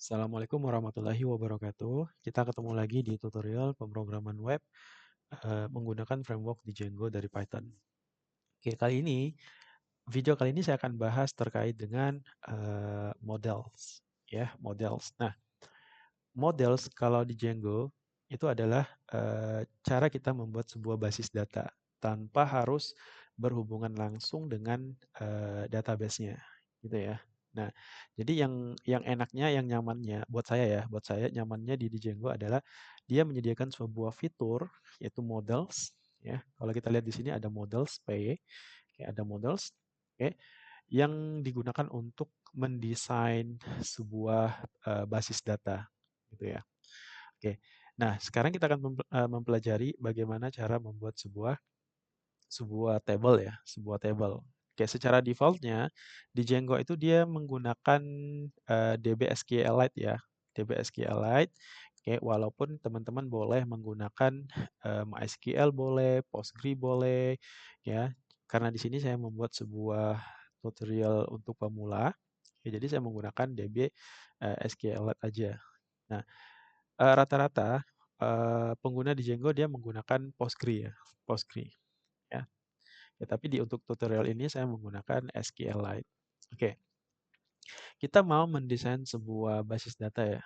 Assalamualaikum warahmatullahi wabarakatuh. Kita ketemu lagi di tutorial pemrograman web menggunakan framework di Django dari Python. Oke, video kali ini saya akan bahas terkait dengan models, ya, models. Nah, models kalau di Django itu adalah cara kita membuat sebuah basis data tanpa harus berhubungan langsung dengan database-nya, gitu ya. Nah, jadi yang enaknya, yang nyamannya buat saya nyamannya di Django adalah dia menyediakan sebuah fitur yaitu models, ya. Kalau kita lihat di sini ada models PY, kayak ada models, oke, yang digunakan untuk mendesain sebuah basis data, gitu ya. Oke. Nah, sekarang kita akan mempelajari bagaimana cara membuat sebuah table ya, sebuah table. Oke, secara defaultnya di Django itu dia menggunakan DB SQLite ya, DB SQLite. Oke, walaupun teman-teman boleh menggunakan MySQL boleh, Postgre boleh, ya. Karena di sini saya membuat sebuah tutorial untuk pemula, ya, jadi saya menggunakan DB SQLite aja. Nah, rata-rata pengguna di Django dia menggunakan Postgre ya, Postgre ya. Ya, tapi untuk tutorial ini saya menggunakan SQLite. Oke, kita mau mendesain sebuah basis data ya,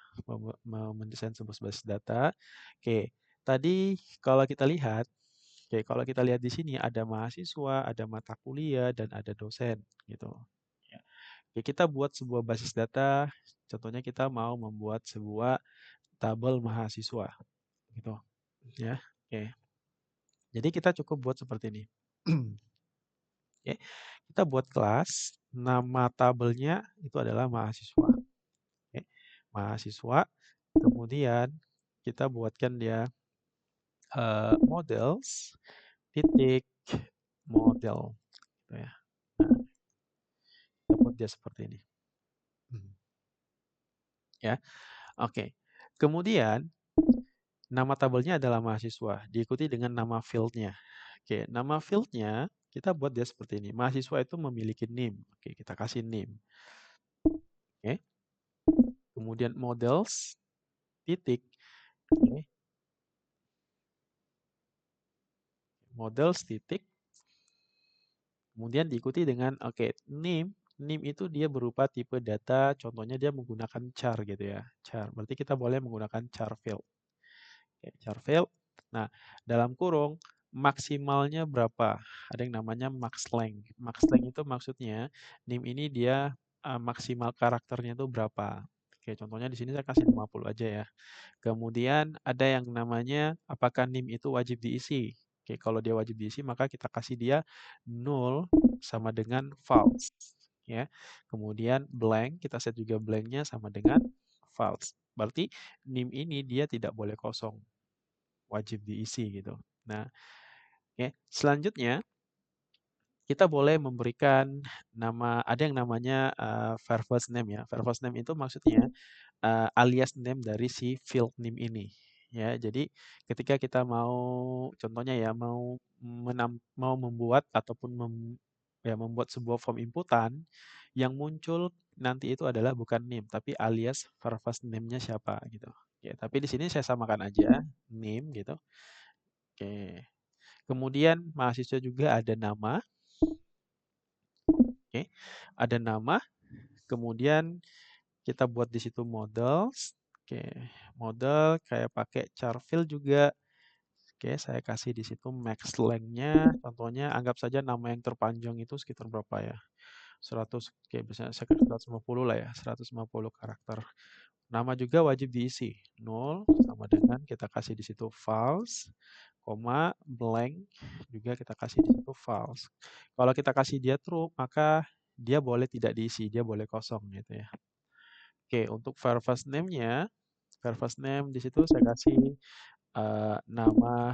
mau mendesain sebuah basis data. Oke, tadi kalau kita lihat, kalau kita lihat di sini ada mahasiswa, ada mata kuliah, dan ada dosen gitu. Ya. Oke, kita buat sebuah basis data. Contohnya kita mau membuat sebuah tabel mahasiswa gitu ya. Oke. Jadi kita cukup buat seperti ini. Oke. Kita buat kelas, nama tabelnya itu adalah mahasiswa. Oke. Mahasiswa, kemudian kita buatkan dia models titik model gitu ya. Nah, kita buat dia seperti ini. Ya. Oke. Kemudian nama tabelnya adalah mahasiswa, diikuti dengan nama fieldnya. Oke, nama fieldnya kita buat dia seperti ini. Mahasiswa itu memiliki name. Oke, kita kasih name. Oke. Kemudian models titik. Oke. Models titik. Kemudian diikuti dengan name. Name itu dia berupa tipe data. Contohnya dia menggunakan char gitu ya. Char. Berarti kita boleh menggunakan char field. Oke, char field. Nah, dalam kurung maksimalnya berapa? Ada yang namanya max length. Max length itu maksudnya name ini dia maksimal karakternya itu berapa? Oke, contohnya di sini saya kasih 50 aja ya. Kemudian ada yang namanya apakah NIM itu wajib diisi. Oke, kalau dia wajib diisi maka kita kasih dia null sama dengan false. Ya. Kemudian blank, kita set juga blanknya sama dengan false. Berarti NIM ini dia tidak boleh kosong, wajib diisi gitu. Nah, ya, selanjutnya kita boleh memberikan ada yang namanya verbose name ya. Verbose name itu maksudnya alias name dari si field name ini. Ya, jadi ketika kita mau contohnya ya mau membuat ataupun membuat sebuah form inputan yang muncul nanti itu adalah bukan name tapi alias verbose name-nya siapa gitu. Ya, tapi di sini saya samakan aja name gitu. Oke. Kemudian mahasiswa juga ada nama. Oke. Ada nama, kemudian kita buat di situ models. Oke, model kayak pakai char field juga. Oke, saya kasih di situ max length-nya. Contohnya anggap saja nama yang terpanjang itu sekitar berapa ya? 100, oke, misalnya sekitar 150 lah ya, 150 karakter. Nama juga wajib diisi. 0 sama dengan kita kasih di situ false, koma, blank juga kita kasih di situ false. Kalau kita kasih dia true, maka dia boleh tidak diisi, dia boleh kosong gitu ya. Oke, untuk verbose name-nya, verbose name di situ saya kasih nama,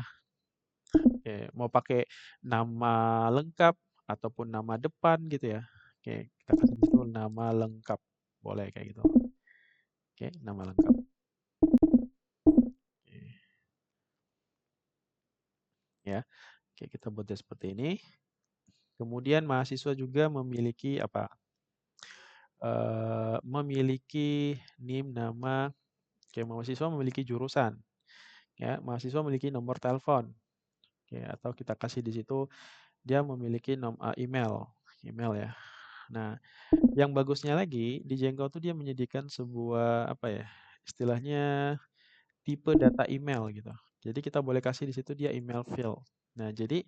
mau pakai nama lengkap ataupun nama depan gitu ya. Oke, kita kasih di situ nama lengkap, boleh kayak gitu. Oke, nama lengkap. Oke. Ya, oke, kita buat seperti ini. Kemudian mahasiswa juga memiliki apa? memiliki NIM, nama, oke, mahasiswa memiliki jurusan, ya, mahasiswa memiliki nomor telepon, oke, atau kita kasih di situ dia memiliki email, email ya. Nah, yang bagusnya lagi di Django tuh dia menyediakan sebuah apa ya, istilahnya tipe data email gitu. Jadi kita boleh kasih di situ dia email field. Nah, jadi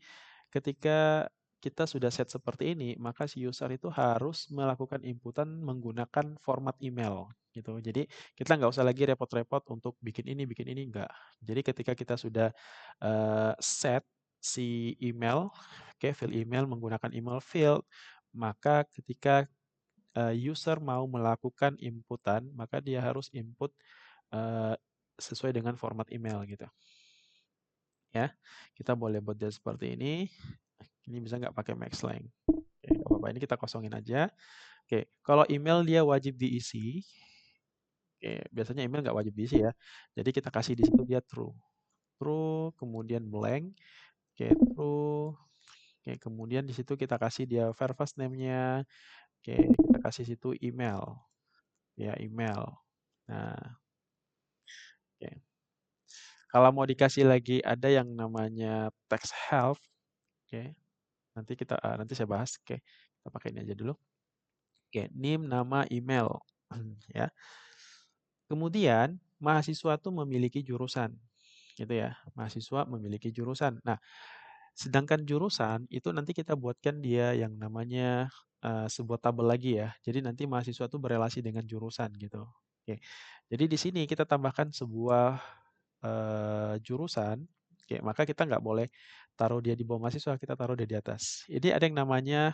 ketika kita sudah set seperti ini, maka si user itu harus melakukan inputan menggunakan format email gitu. Jadi kita nggak usah lagi repot-repot untuk bikin ini enggak. Jadi ketika kita sudah set si email, oke, field email menggunakan email field, maka ketika user mau melakukan inputan, maka dia harus input eee, sesuai dengan format email gitu, ya. Kita boleh buat dia seperti ini. Ini bisa nggak pakai maxlang. Oke, nggak apa-apa, ini kita kosongin aja. Oke, kalau email dia wajib diisi, oke, biasanya email nggak wajib diisi ya. Jadi kita kasih di situ dia true. True, kemudian blank, oke, true, oke, kemudian di situ kita kasih dia first name-nya, oke, kita kasih situ email, ya email. Nah, oke. Kalau mau dikasih lagi ada yang namanya text help, oke. Nanti saya bahas. Oke, kita pakai ini aja dulu. Oke, NIM, nama, email, ya. Kemudian mahasiswa tuh memiliki jurusan, gitu ya. Mahasiswa memiliki jurusan. Nah, sedangkan jurusan itu nanti kita buatkan dia yang namanya sebuah tabel lagi ya. Jadi nanti mahasiswa tuh berelasi dengan jurusan gitu. Oke. Jadi di sini kita tambahkan sebuah jurusan, oke, maka kita nggak boleh taruh dia di bawah mahasiswa, kita taruh dia di atas. Ini ada yang namanya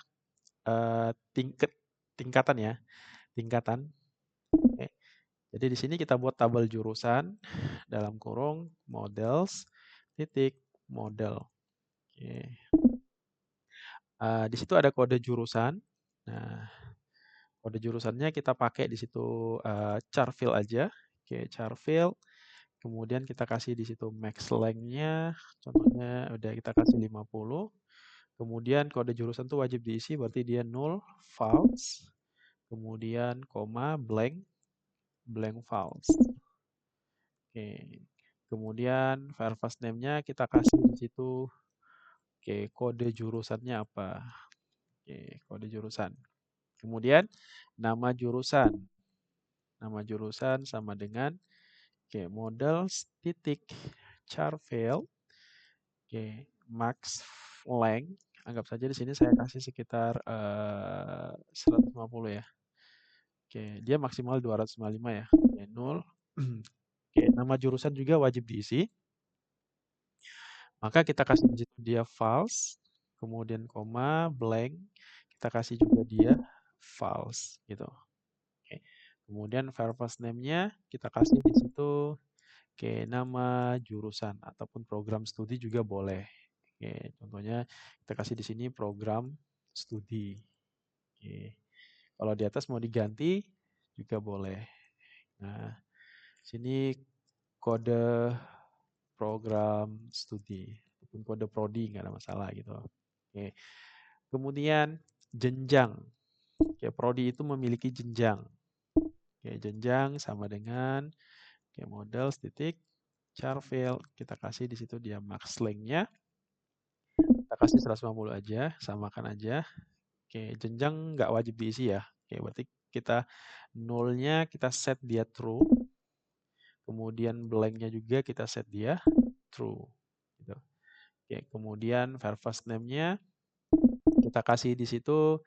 tingkatan ya, tingkatan. Oke. Jadi di sini kita buat tabel jurusan dalam kurung models titik model. Oke. Di situ ada kode jurusan. Nah, kode jurusannya kita pakai di situ char field aja. Oke, char field. Kemudian kita kasih di situ max length-nya, contohnya udah kita kasih 50. Kemudian kode jurusan tuh wajib diisi, berarti dia null, false. Kemudian koma, blank, blank false. Oke. Kemudian file fast name-nya kita kasih di situ. Oke, kode jurusannya apa? Oke, kode jurusan. Kemudian nama jurusan. Nama jurusan sama dengan models titik char field. Oke, max length. Anggap saja di sini saya kasih sekitar 150 ya. Oke, dia maksimal 255 ya. Oke, 0. Oke, nama jurusan juga wajib diisi. Maka kita kasih di situ dia false, kemudian koma, blank, kita kasih juga dia false gitu. Oke. Kemudian first name-nya kita kasih di situ nama jurusan ataupun program studi juga boleh. Oke, contohnya kita kasih di sini program studi. Oke. Kalau di atas mau diganti juga boleh. Nah, sini kode program studi ataupun kode prodi nggak ada masalah gitu. Oke. Kemudian jenjang. Oke, prodi itu memiliki jenjang. Oke, jenjang sama dengan model titik char field. Kita kasih di situ dia max length-nya. Kita kasih 150 aja, samakan aja. Oke, jenjang nggak wajib diisi ya. Oke, berarti kita nolnya kita set dia true. Kemudian blank-nya juga kita set dia true. Gitu. Oke, kemudian first name-nya kita kasih di situ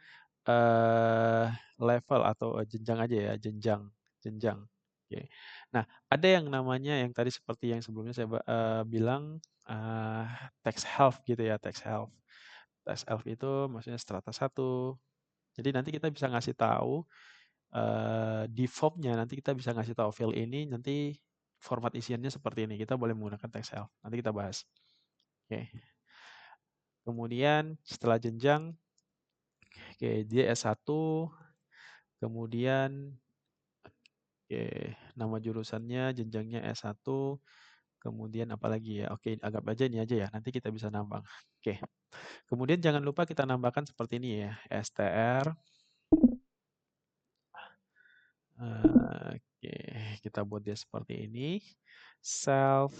level atau jenjang aja ya, jenjang, jenjang. Oke. Nah, ada yang namanya yang tadi seperti yang sebelumnya saya bilang text health gitu ya, text health. Text health itu maksudnya strata 1. Jadi nanti kita bisa ngasih tahu di form-nya nanti kita bisa ngasih tahu field ini nanti format isiannya seperti ini. Kita boleh menggunakan text health. Nanti kita bahas. Oke. Kemudian setelah jenjang, oke, dia S1, kemudian oke, nama jurusannya jenjangnya S1, kemudian apalagi ya? Oke, anggap aja ini aja ya. Nanti kita bisa nambah. Oke. Kemudian jangan lupa kita nambahkan seperti ini ya, STR, Oke, kita buat dia seperti ini. Self,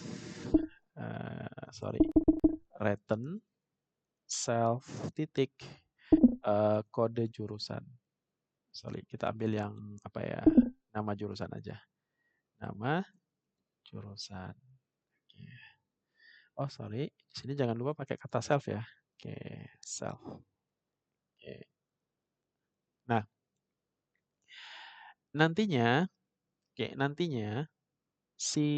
sorry, return self titik kode jurusan. Sorry, kita ambil yang apa ya? Nama jurusan aja. Nama jurusan. Oke. Oh, sorry. Di sini jangan lupa pakai kata self ya. Oke, self. Oke. Nah, nantinya si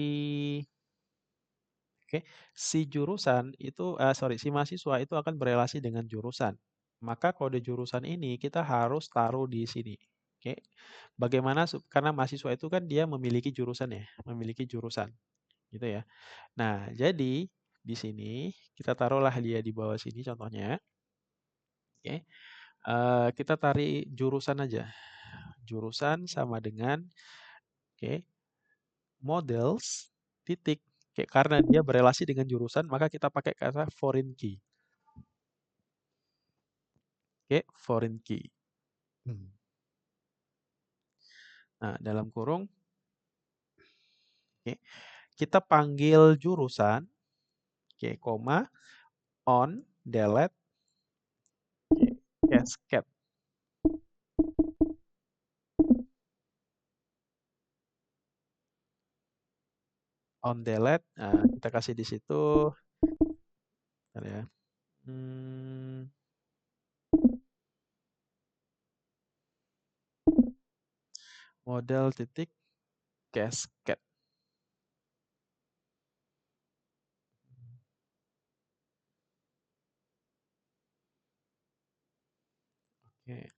si jurusan itu si mahasiswa itu akan berelasi dengan jurusan. Maka kode jurusan ini kita harus taruh di sini. Oke. Bagaimana karena mahasiswa itu kan dia memiliki jurusan ya, memiliki jurusan gitu ya. Nah, jadi di sini kita taruhlah dia di bawah sini contohnya. Oke. Kita tarik jurusan aja. Jurusan sama dengan oke, models titik. Oke, karena dia berelasi dengan jurusan, maka kita pakai kata foreign key. Oke, foreign key. Nah, dalam kurung, oke, kita panggil jurusan, oke, koma, on, delete, oke, cascade. On delete, nah, kita kasih di situ, bentar ya. Model titik cascade. Oke.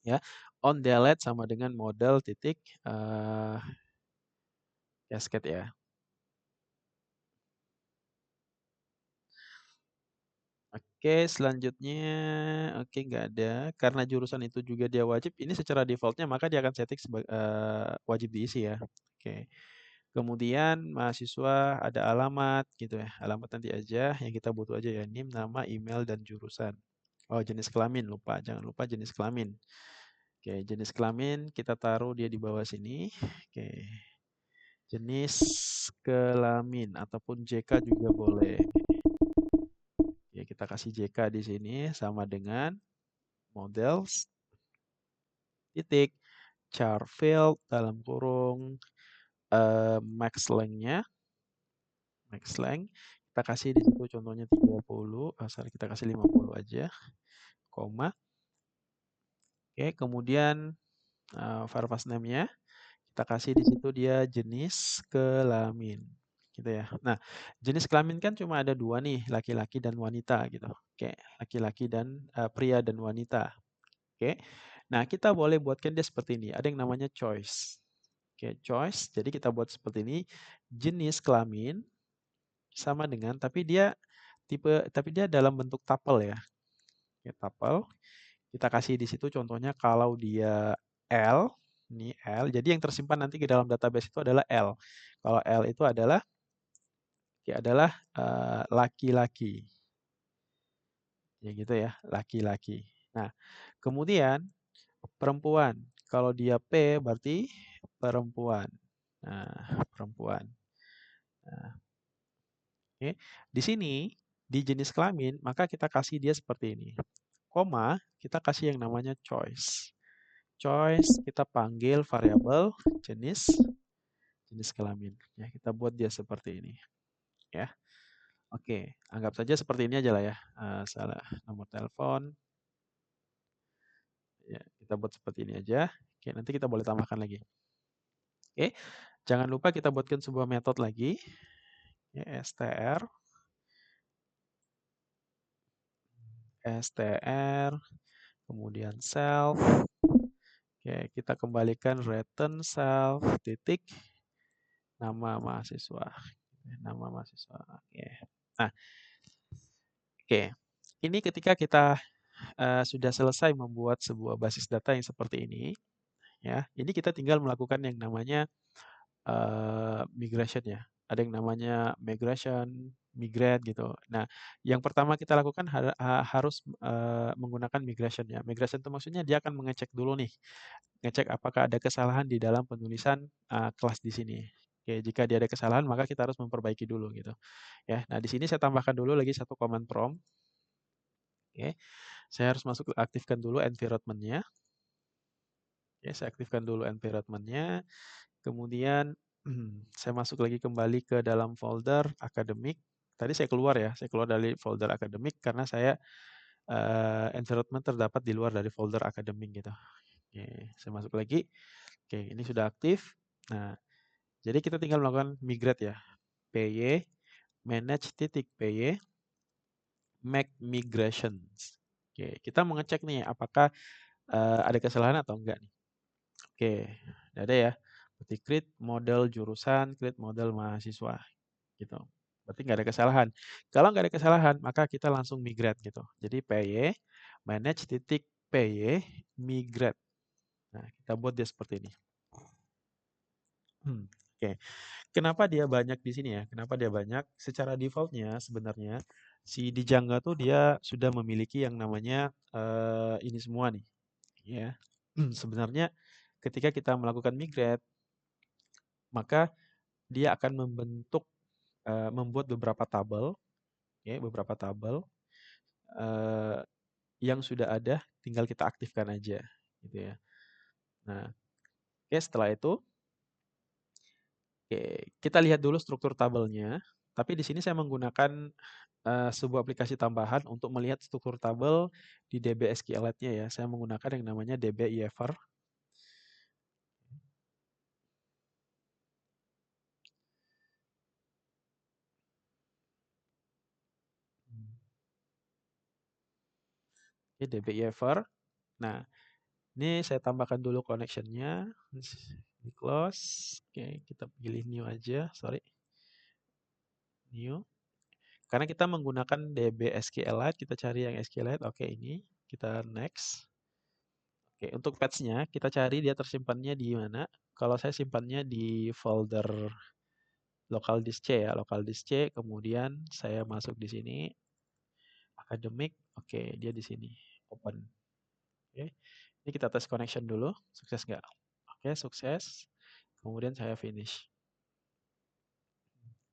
Ya, on delete sama dengan model titik cascade ya. Oke, selanjutnya oke nggak ada. Karena jurusan itu juga dia wajib, ini secara defaultnya maka dia akan setting wajib diisi ya. Oke. Kemudian mahasiswa ada alamat gitu ya. Alamat nanti aja yang kita butuh aja ya. NIM, nama, email, dan jurusan. Oh, jenis kelamin lupa. Jangan lupa jenis kelamin. Oke, jenis kelamin kita taruh dia di bawah sini. Oke. Jenis kelamin ataupun JK juga boleh. Ya, kita kasih JK di sini sama dengan models titik char field dalam kurung max length-nya max length kita kasih di situ contohnya 30 sorry kita kasih 50 aja koma oke kemudian varvas name-nya kita kasih di situ dia jenis kelamin gitu ya. Nah, jenis kelamin kan cuma ada dua nih, laki-laki dan wanita gitu. Oke, laki-laki dan pria dan wanita. Oke. Nah, kita boleh buatkan dia seperti ini. Ada yang namanya choice. Oke, choice. Jadi kita buat seperti ini. Jenis kelamin sama dengan tapi dia dalam bentuk tuple ya. Oke, tuple. Kita kasih di situ contohnya kalau dia L, ini L. Jadi yang tersimpan nanti ke dalam database itu adalah L. Kalau L itu adalah laki-laki. Ya gitu ya, laki-laki. Nah, kemudian perempuan. Kalau dia P berarti perempuan. Nah, perempuan. Nah, oke. Di sini, di jenis kelamin, maka kita kasih dia seperti ini. Koma, kita kasih yang namanya choice. Choice, kita panggil variabel jenis kelamin. Ya, kita buat dia seperti ini. Ya. Oke, anggap saja seperti ini aja lah ya. Salah nomor telepon. Ya, kita buat seperti ini aja. Oke, nanti kita boleh tambahkan lagi. Oke, jangan lupa kita buatkan sebuah metode lagi. Ya, str, kemudian self. Oke, kita kembalikan return self titik nama mahasiswa. Nama mahasiswa. Oke. Nah, oke. Ini ketika kita sudah selesai membuat sebuah basis data yang seperti ini, ya. Ini kita tinggal melakukan yang namanya migration ya. Ada yang namanya migration migrate gitu. Nah, yang pertama kita lakukan harus menggunakan migration ya. Migration itu maksudnya dia akan mengecek dulu nih, ngecek apakah ada kesalahan di dalam penulisan kelas di sini. Oke, jika dia ada kesalahan maka kita harus memperbaiki dulu gitu. Ya, nah di sini saya tambahkan dulu lagi satu command prompt. Oke, saya harus masuk aktifkan dulu environment-nya. Oke, saya aktifkan dulu environment-nya. Kemudian saya masuk lagi kembali ke dalam folder akademik. Tadi saya keluar ya, saya keluar dari folder akademik karena saya environment terdapat di luar dari folder akademik gitu. Oke, saya masuk lagi. Oke, ini sudah aktif. Nah, jadi kita tinggal melakukan migrate ya. py manage.py make migrations. Oke, kita mau ngecek nih apakah ada kesalahan atau enggak nih. Oke, udah ada ya. Berarti create model jurusan, create model mahasiswa gitu. Berarti nggak ada kesalahan. Kalau nggak ada kesalahan, maka kita langsung migrate gitu. Jadi py manage.py migrate. Nah, kita buat dia seperti ini. Oke. Kenapa dia banyak di sini ya? Kenapa dia banyak? Secara defaultnya sebenarnya si Django tuh dia sudah memiliki yang namanya ini semua nih, ya. Sebenarnya ketika kita melakukan migrate, maka dia akan membuat beberapa tabel, ya, beberapa tabel eh, yang sudah ada, tinggal kita aktifkan aja, gitu ya. Nah, oke, setelah itu, oke, kita lihat dulu struktur tabelnya. Tapi di sini saya menggunakan sebuah aplikasi tambahan untuk melihat struktur tabel di DB SQLite-nya ya. Saya menggunakan yang namanya DB IEver. Oke, DB IEver. Nah, ini saya tambahkan dulu connection-nya. Di close. Oke, kita pilih new aja. Sorry. New. Karena kita menggunakan DB SQLite, kita cari yang SQLite. Oke, ini. Kita next. Oke, untuk patch-nya kita cari dia tersimpannya di mana. Kalau saya simpannya di folder local disk C ya, local disk C. Kemudian saya masuk di sini, academic. Oke, dia di sini, open. Oke, ini kita tes connection dulu, sukses nggak? Oke, sukses. Kemudian saya finish.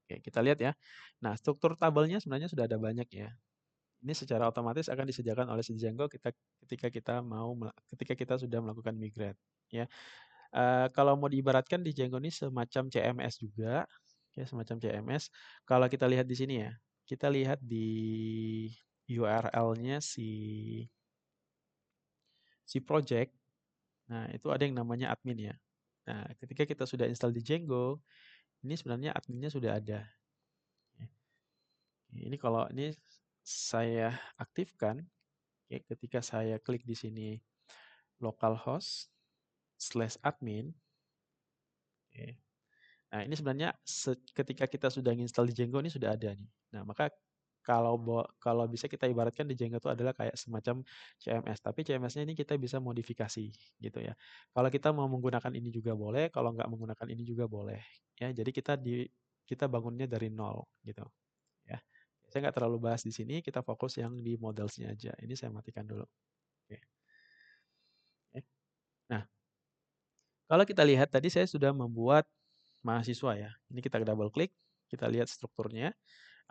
Oke, kita lihat ya. Nah, struktur tabelnya sebenarnya sudah ada banyak ya. Ini secara otomatis akan disediakan oleh si Django ketika kita sudah melakukan migrate ya. Kalau mau diibaratkan di Django ini semacam CMS juga, ya semacam CMS. Kalau kita lihat di sini ya, kita lihat di URL-nya si project. Nah, itu ada yang namanya admin ya. Nah, ketika kita sudah install di Django, ini sebenarnya adminnya sudah ada. Ya. Ini kalau ini saya aktifkan, ya, ketika saya klik di sini localhost slash admin, ya. Nah, ini sebenarnya ketika kita sudah install di Django ini sudah ada nih. Nah, maka kalau bisa kita ibaratkan di Django itu adalah kayak semacam CMS, tapi CMS-nya ini kita bisa modifikasi gitu ya. Kalau kita mau menggunakan ini juga boleh, kalau nggak menggunakan ini juga boleh. Ya, jadi kita bangunnya dari nol gitu ya. Saya nggak terlalu bahas di sini, kita fokus yang di modelsnya aja. Ini saya matikan dulu. Oke. Oke. Nah, kalau kita lihat tadi saya sudah membuat mahasiswa ya. Ini kita double klik, kita lihat strukturnya.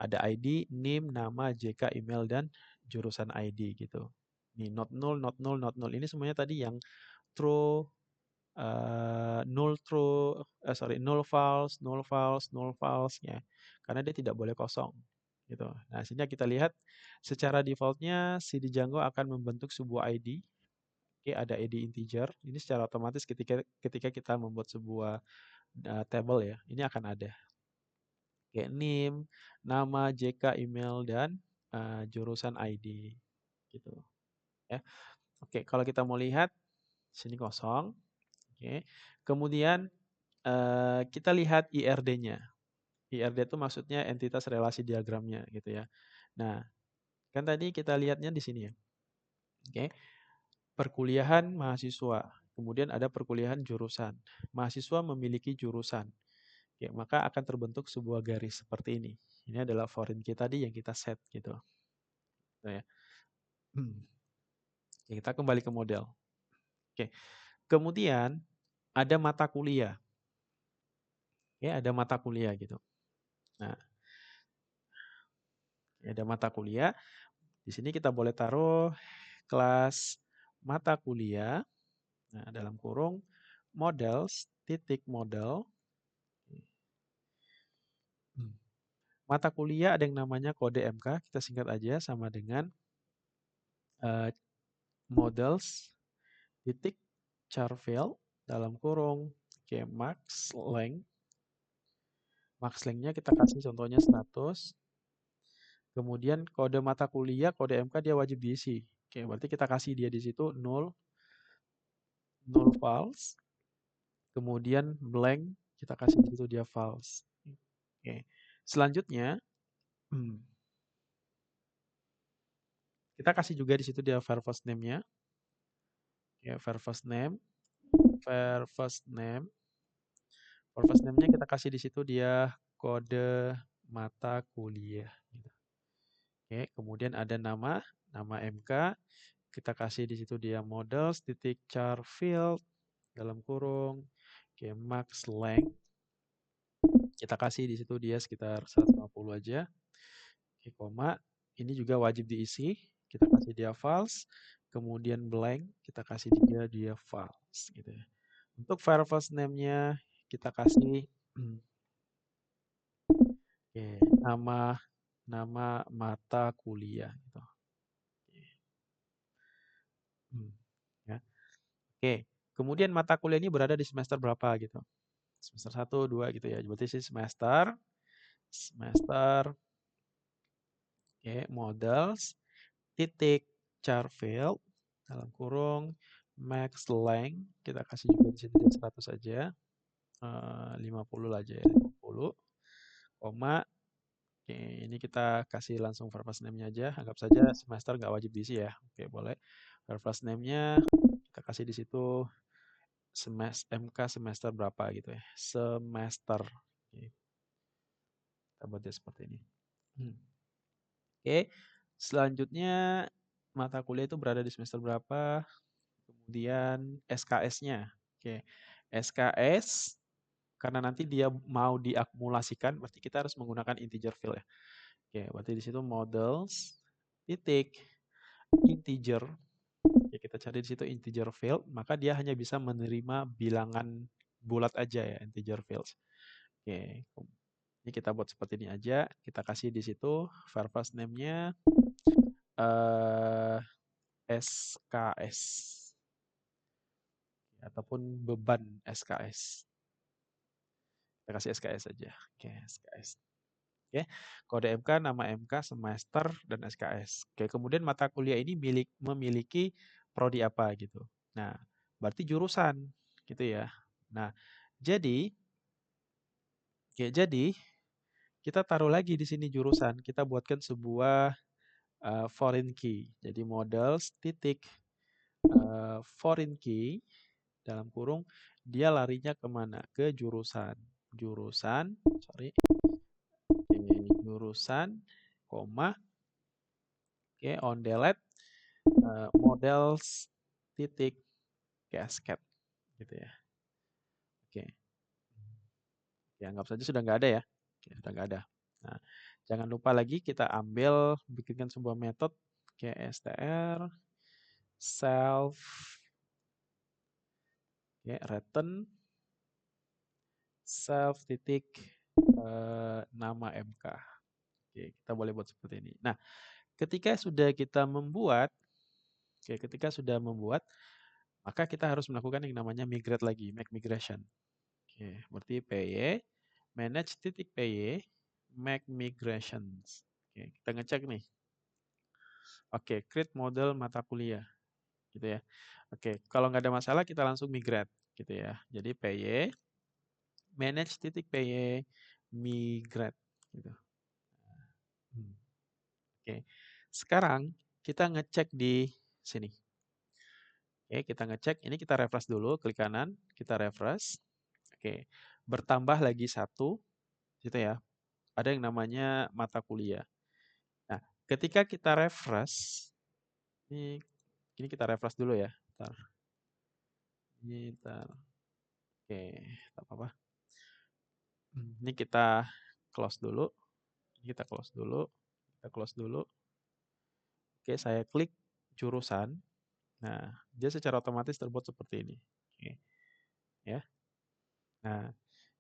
Ada ID, NIM, nama, JK, email, dan jurusan ID gitu. Ini not null, not null, not null. Ini semuanya tadi yang true, null true, null false, null false, null false ya. Karena dia tidak boleh kosong gitu. Nah, sehingga kita lihat secara defaultnya si Django akan membentuk sebuah ID. Oke, ada ID integer. Ini secara otomatis ketika kita membuat sebuah table ya, ini akan ada. Kayak NIM, nama, JK, email, dan jurusan ID gitu ya. Oke, kalau kita mau lihat sini kosong. Oke. Kemudian kita lihat IRD-nya. IRD itu maksudnya entitas relasi diagramnya gitu ya. Nah, kan tadi kita lihatnya di sini ya. Oke. Perkuliahan mahasiswa. Kemudian ada perkuliahan jurusan. Mahasiswa memiliki jurusan. Oke, maka akan terbentuk sebuah garis seperti ini. Ini adalah foreign key tadi yang kita set gitu. Nah, ya. Oke, kita kembali ke model. Oke, kemudian ada mata kuliah. Ya, ada mata kuliah gitu. Nah, ada mata kuliah. Di sini kita boleh taruh kelas mata kuliah. Nah, dalam kurung models titik model. Mata kuliah ada yang namanya kode MK, kita singkat aja sama dengan models titik char field dalam kurung max length. Max length-nya kita kasih contohnya 100. Kemudian kode mata kuliah, kode MK dia wajib diisi. Oke, berarti kita kasih dia di situ null false. Kemudian blank, kita kasih di situ dia false. Oke. Selanjutnya kita kasih juga di situ dia var first name-nya. Ya, var first name. Var first name. Var first name-nya kita kasih di situ dia kode mata kuliah. Gitu. Oke, kemudian ada nama MK. Kita kasih di situ dia models titik char field dalam kurung max length. Kita kasih di situ dia sekitar 150 aja. Oke, koma. Ini juga wajib diisi. Kita kasih dia false. Kemudian blank, kita kasih dia false gitu ya. Untuk var first name-nya kita kasih nama mata kuliah gitu. Ya. Oke, kemudian mata kuliah ini berada di semester berapa gitu? Semester 1, 2 gitu ya. Berarti sih semester models titik char field dalam kurung max length, kita kasih juga di situ 100 saja. 50 aja ya, 50 koma. Oke, ini kita kasih langsung first name-nya aja. Anggap saja semester nggak wajib diisi ya. Oke, boleh. First name-nya kita kasih di situ MK semester berapa gitu ya. Semester. Oke. Kita buat dia seperti ini. Oke, selanjutnya mata kuliah itu berada di semester berapa. Kemudian SKS-nya. Oke, SKS karena nanti dia mau diakumulasikan, berarti kita harus menggunakan integer field ya. Oke, berarti di situ models titik integer. Ya, kita cari di situ integer field, maka dia hanya bisa menerima bilangan bulat aja ya, integer fields. Oke, ini kita buat seperti ini aja. Kita kasih di situ var first name-nya SKS ataupun beban SKS. Kita kasih SKS aja. Oke, SKS. Oke, kode MK, nama MK, semester, dan SKS. Oke, kemudian mata kuliah ini memiliki prodi apa gitu. Nah, berarti jurusan gitu ya. Nah, jadi kita taruh lagi di sini jurusan. Kita buatkan sebuah foreign key. Jadi models titik foreign key dalam kurung dia larinya kemana? Ke jurusan. Jurusan, koma, on delete models titik cascade gitu ya. Oke. Ya, anggap saja sudah nggak ada ya. Oke, sudah nggak ada. Nah, jangan lupa lagi kita bikinkan sebuah metode str self return self titik nama MK. Oke, kita boleh buat seperti ini. Nah, ketika sudah maka kita harus melakukan yang namanya migrate lagi, make migration. Oke, berarti py manage titik py make migrations. Oke, kita ngecek nih. Oke, create model mata kuliah, gitu ya. Oke, kalau nggak ada masalah kita langsung migrate, gitu ya. Jadi py manage titik py migrate, gitu. Oke, sekarang kita ngecek di sini. Oke, kita ngecek. Ini kita refresh dulu, klik kanan, kita refresh. Oke, bertambah lagi satu, gitu ya. Ada yang namanya mata kuliah. Nah, ketika kita refresh, ini, ini kita refresh dulu ya. Bentar. Ini, bentar. Oke, tak apa-apa. Ini kita close dulu. Ini kita close dulu. Kita close dulu. Oke, saya klik jurusan. Nah, dia secara otomatis terbuat seperti ini. Oke, ya. Nah,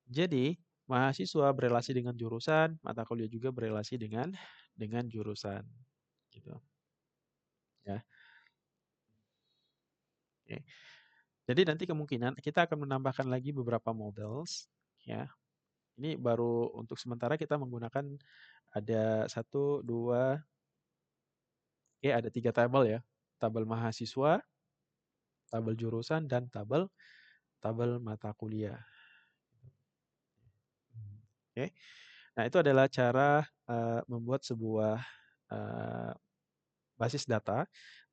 jadi mahasiswa berelasi dengan jurusan, mata kuliah juga berelasi dengan jurusan, gitu. Ya. Oke. Jadi nanti kemungkinan kita akan menambahkan lagi beberapa models, ya. Ini baru untuk sementara kita menggunakan ada satu, dua, ada tiga tabel ya. Tabel mahasiswa, tabel jurusan, dan tabel tabel mata kuliah. Oke. Nah, itu adalah cara membuat sebuah eh, basis data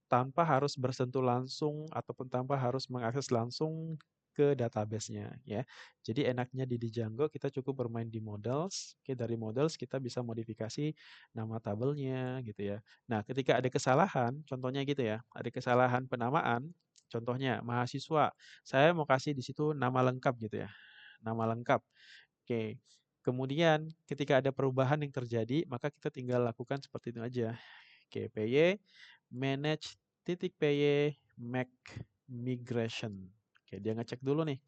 tanpa harus bersentuh langsung ataupun tanpa harus mengakses langsung ke database-nya ya. Jadi enaknya di Django kita cukup bermain di models. Oke, dari models kita bisa modifikasi nama tabelnya gitu ya. Nah, ketika ada kesalahan, contohnya gitu ya, ada kesalahan penamaan, contohnya mahasiswa, saya mau kasih di situ nama lengkap gitu ya. Nama lengkap. Oke. Kemudian ketika ada perubahan yang terjadi, maka kita tinggal lakukan seperti itu aja. Oke, PY manage titik PY make migration. Oke, dia ngecek dulu nih.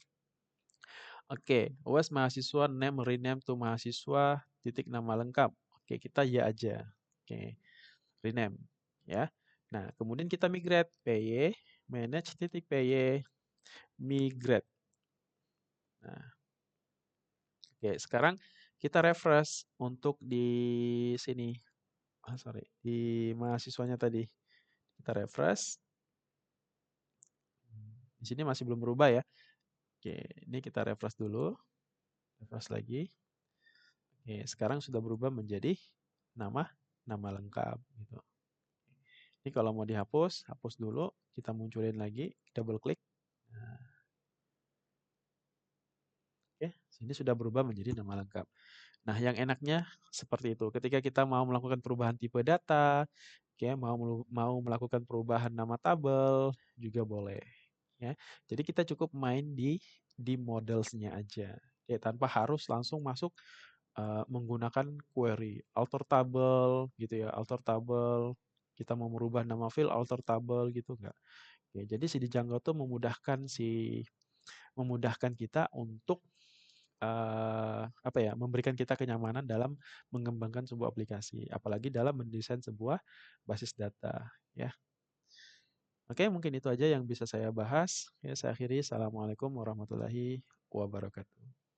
Oke, was mahasiswa name rename to mahasiswa titik nama lengkap. Oke, kita ya aja. Oke, rename ya. Nah, kemudian kita migrate PY manage titik PY migrate. Nah, oke, sekarang kita refresh untuk di sini. Sorry, di mahasiswanya tadi. Kita refresh. Di sini masih belum berubah ya. Oke, ini kita refresh dulu. Refresh lagi. Oke, sekarang sudah berubah menjadi nama nama lengkap gitu. Ini kalau mau dihapus, hapus dulu. Kita munculin lagi, double klik. Nah, oke, sini sudah berubah menjadi nama lengkap. Nah, yang enaknya seperti itu. Ketika kita mau melakukan perubahan tipe data, oke, mau melakukan perubahan nama tabel juga boleh. Ya, jadi kita cukup main di modelsnya aja, tanpa harus langsung masuk menggunakan query alter table gitu ya, alter table. Kita mau merubah nama field alter table gitu enggak. Ya, jadi si Django tuh memudahkan kita untuk apa ya, memberikan kita kenyamanan dalam mengembangkan sebuah aplikasi, apalagi dalam mendesain sebuah basis data ya. Oke, mungkin itu aja yang bisa saya bahas. Ya, saya akhiri. Assalamualaikum warahmatullahi wabarakatuh.